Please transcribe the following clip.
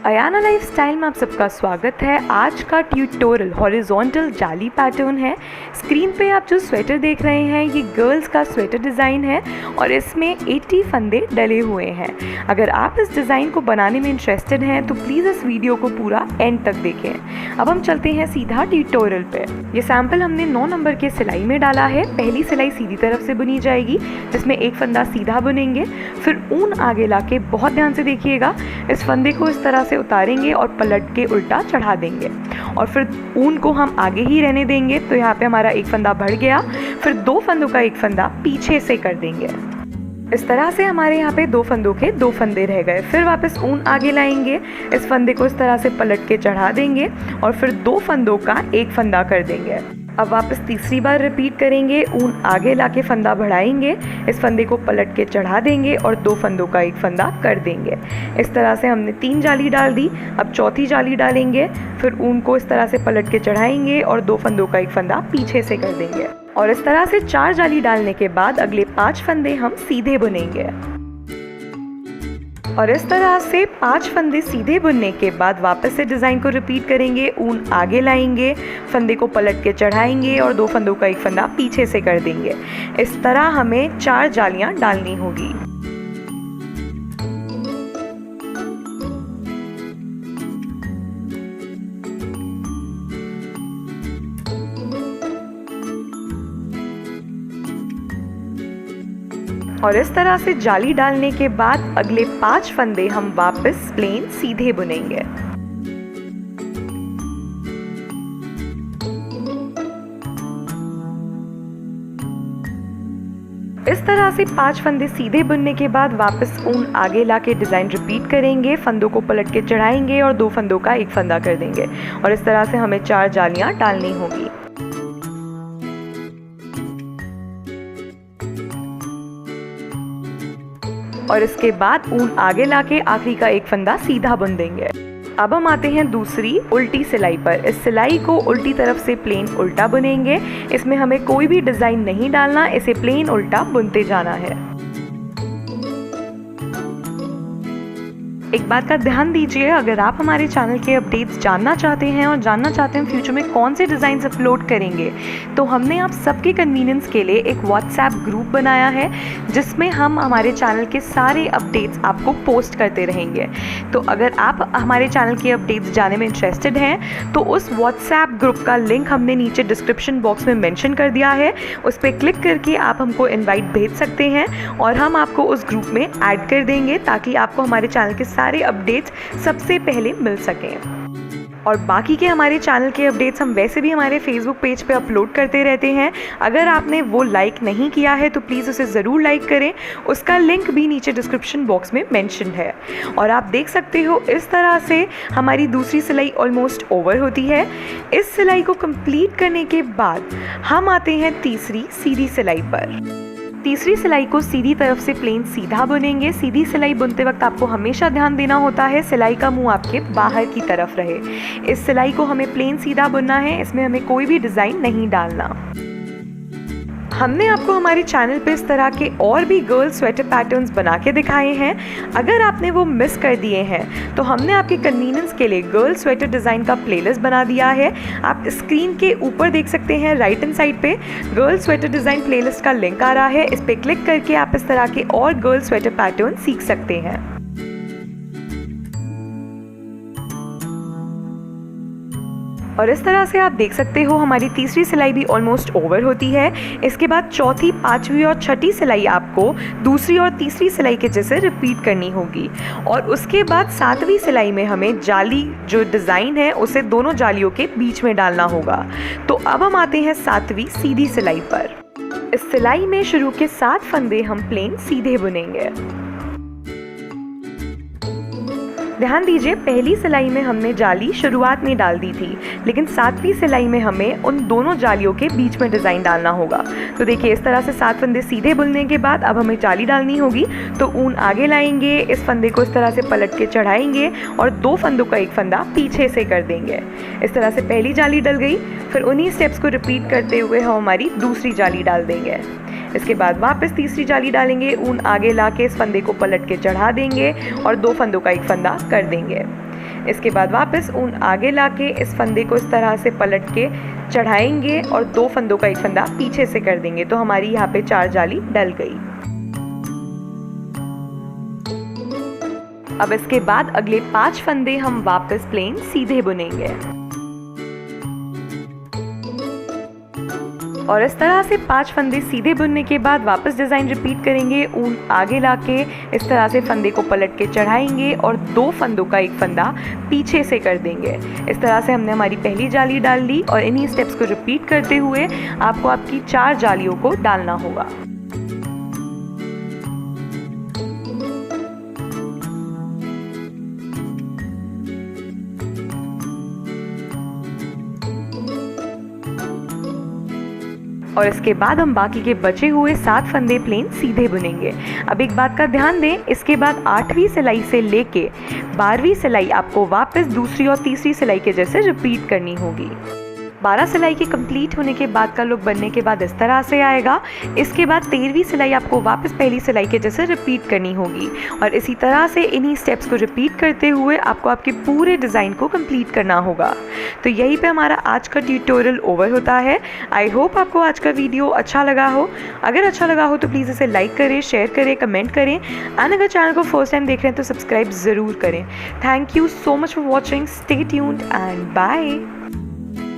Ayana lifestyle में आप सबका स्वागत है। आज का ट्यूटोरियल हॉरिजॉन्टल जाली पैटर्न है। स्क्रीन पे आप जो स्वेटर देख रहे हैं ये गर्ल्स का स्वेटर डिज़ाइन है और इसमें 80 फंदे डले हुए हैं। अगर आप इस डिज़ाइन को बनाने में इंटरेस्टेड हैं तो प्लीज़ इस वीडियो को पूरा एंड तक देखें। अब हम चलते हैं सीधा ट्यूटोरियल पे। ये सैम्पल हमने 9 नंबर के सिलाई में डाला है। पहली सिलाई सीधी तरफ से बुनी जाएगी जिसमें एक फंदा सीधा बुनेंगे, फिर ऊन आगे लाके बहुत ध्यान से देखिएगा, इस फंदे को इस तरह से उतारेंगे और पलट के उल्टा चढ़ा देंगे और फिर ऊन को हम आगे ही रहने देंगे। तो यहाँ पे हमारा एक फंदा बढ़ गया, फिर 2 फंदों का एक फंदा पीछे से कर देंगे। इस तरह से हमारे यहाँ पे 2 फंदों के 2 फंदे रह गए। फिर वापस ऊन आगे लाएंगे, इस फंदे को इस तरह से पलट के चढ़ा देंगे और फिर 2 फंदों का एक फंदा कर देंगे। अब वापस तीसरी बार रिपीट करेंगे, ऊन आगे लाके फंदा बढ़ाएंगे, इस फंदे को पलट के चढ़ा देंगे और 2 फंदों का एक फंदा कर देंगे। इस तरह से हमने 3 जाली डाल दी। अब चौथी जाली डालेंगे, फिर ऊन को इस तरह से पलट के चढ़ाएंगे और 2 फंदों का एक फंदा पीछे से कर देंगे। और इस तरह से 4 जाली डालने के बाद अगले 5 फंदे हम सीधे बुनेंगे। और इस तरह से 5 फंदे सीधे बुनने के बाद वापस से डिज़ाइन को रिपीट करेंगे, ऊन आगे लाएंगे, फंदे को पलट के चढ़ाएंगे और 2 फंदों का एक फंदा पीछे से कर देंगे। इस तरह हमें 4 जालियां डालनी होगी। और इस तरह से जाली डालने के बाद अगले 5 फंदे हम वापस प्लेन सीधे बुनेंगे। इस तरह से 5 फंदे सीधे बुनने के बाद वापस ऊन आगे लाके डिज़ाइन रिपीट करेंगे, फंदों को पलट के चढ़ाएंगे और 2 फंदों का एक फंदा कर देंगे। और इस तरह से हमें 4 जालियां डालनी होगी। और इसके बाद ऊन आगे लाके आखिरी का एक फंदा सीधा बुन देंगे। अब हम आते हैं दूसरी उल्टी सिलाई पर। इस सिलाई को उल्टी तरफ से प्लेन उल्टा बुनेंगे। इसमें हमें कोई भी डिज़ाइन नहीं डालना, इसे प्लेन उल्टा बुनते जाना है। एक बात का ध्यान दीजिए, अगर आप हमारे चैनल के अपडेट्स जानना चाहते हैं और जानना चाहते हैं फ्यूचर में कौन से डिज़ाइन अपलोड करेंगे, तो हमने आप सबके कन्वीनियंस के लिए एक व्हाट्सएप ग्रुप बनाया है जिसमें हम हमारे चैनल के सारे अपडेट्स आपको पोस्ट करते रहेंगे। तो अगर आप हमारे चैनल के अपडेट्स जानने में इंटरेस्टेड हैं तो उस व्हाट्सएप ग्रुप का लिंक हमने नीचे डिस्क्रिप्शन बॉक्स में मेंशन कर दिया है। उस पर क्लिक करके आप हमको इन्वाइट भेज सकते हैं और हम आपको उस ग्रुप में ऐड कर देंगे ताकि आपको हमारे चैनल के सारे अपडेट्स सबसे पहले मिल सकें। और बाकी के हमारे चैनल के अपडेट्स हम वैसे भी हमारे फेसबुक पेज पे अपलोड करते रहते हैं। अगर आपने वो लाइक नहीं किया है तो प्लीज़ उसे ज़रूर लाइक करें, उसका लिंक भी नीचे डिस्क्रिप्शन बॉक्स में मेंशन है। और आप देख सकते हो इस तरह से हमारी दूसरी सिलाई ऑलमोस्ट ओवर होती है। इस सिलाई को कंप्लीट करने के बाद हम आते हैं तीसरी सीधी सिलाई पर। तीसरी सिलाई को सीधी तरफ से प्लेन सीधा बुनेंगे। सीधी सिलाई बुनते वक्त आपको हमेशा ध्यान देना होता है सिलाई का मुंह आपके बाहर की तरफ रहे। इस सिलाई को हमें प्लेन सीधा बुनना है, इसमें हमें कोई भी डिज़ाइन नहीं डालना। हमने आपको हमारे चैनल पे इस तरह के और भी गर्ल स्वेटर पैटर्न्स बना के दिखाए हैं। अगर आपने वो मिस कर दिए हैं तो हमने आपके कन्वीनियंस के लिए गर्ल स्वेटर डिज़ाइन का प्लेलिस्ट बना दिया है। आप स्क्रीन के ऊपर देख सकते हैं राइट हैंड साइड पे गर्ल स्वेटर डिज़ाइन प्लेलिस्ट का लिंक आ रहा है। इस पर क्लिक करके आप इस तरह के और गर्ल स्वेटर पैटर्न सीख सकते हैं। और इस तरह से आप देख सकते हो हमारी तीसरी सिलाई भी ऑलमोस्ट ओवर होती है। इसके बाद चौथी, 5वीं और 6ठी सिलाई आपको दूसरी और तीसरी सिलाई के जैसे रिपीट करनी होगी। और उसके बाद 7वीं सिलाई में हमें जाली जो डिज़ाइन है उसे दोनों जालियों के बीच में डालना होगा। तो अब हम आते हैं 7वीं सीधी सिलाई पर। इस सिलाई में शुरू के 7 फंदे हम प्लेन सीधे बुनेंगे। ध्यान दीजिए, पहली सिलाई में हमने जाली शुरुआत में डाल दी थी, लेकिन 7वीं सिलाई में हमें उन दोनों जालियों के बीच में डिज़ाइन डालना होगा। तो देखिए इस तरह से 7 फंदे सीधे बुनने के बाद अब हमें जाली डालनी होगी। तो ऊन आगे लाएंगे, इस फंदे को इस तरह से पलट के चढ़ाएंगे और 2 फंदों का एक फंदा पीछे से कर देंगे। इस तरह से पहली जाली डल गई। फिर उन्हीं स्टेप्स को रिपीट करते हुए हम हमारी दूसरी जाली डाल देंगे। इसके बाद वापस तीसरी जाली डालेंगे, ऊन आगे ला के इस फंदे को पलट के चढ़ा देंगे और 2 फंदों का एक फंदा कर देंगे। इसके बाद वापस ऊन आगे ला के इस फंदे को इस तरह से पलट के चढ़ाएंगे और 2 फंदों का एक फंदा पीछे से कर देंगे। तो हमारी यहाँ पे 4 जाली डल गई। अब इसके बाद अगले 5 फंदे हम वापस प्लेन सीधे बुनेंगे और इस तरह से 5 फंदे सीधे बुनने के बाद वापस डिज़ाइन रिपीट करेंगे। ऊन आगे लाके इस तरह से फंदे को पलट के चढ़ाएंगे और 2 फंदों का एक फंदा पीछे से कर देंगे। इस तरह से हमने हमारी पहली जाली डाल ली और इन्हीं स्टेप्स को रिपीट करते हुए आपको आपकी 4 जालियों को डालना होगा। और इसके बाद हम बाकी के बचे हुए 7 फंदे प्लेन सीधे बुनेंगे। अब एक बात का ध्यान दें, इसके बाद 8वीं सिलाई से लेके 12वीं सिलाई आपको वापस दूसरी और तीसरी सिलाई के जैसे रिपीट करनी होगी। 12 सिलाई के कंप्लीट होने के बाद का लुक बनने के बाद इस तरह से आएगा। इसके बाद 13वीं सिलाई आपको वापस पहली सिलाई के जैसे रिपीट करनी होगी और इसी तरह से इन्हीं स्टेप्स को रिपीट करते हुए आपको आपके पूरे डिज़ाइन को कंप्लीट करना होगा। तो यहीं पे हमारा आज का ट्यूटोरियल ओवर होता है। आई होप आपको आज का वीडियो अच्छा लगा हो। अगर अच्छा लगा हो तो प्लीज़ इसे लाइक करें, शेयर करें, कमेंट करें एंड अगर चैनल को फर्स्ट टाइम देख रहे हैं तो सब्सक्राइब ज़रूर करें। Thank you so much for watching. Stay tuned and bye.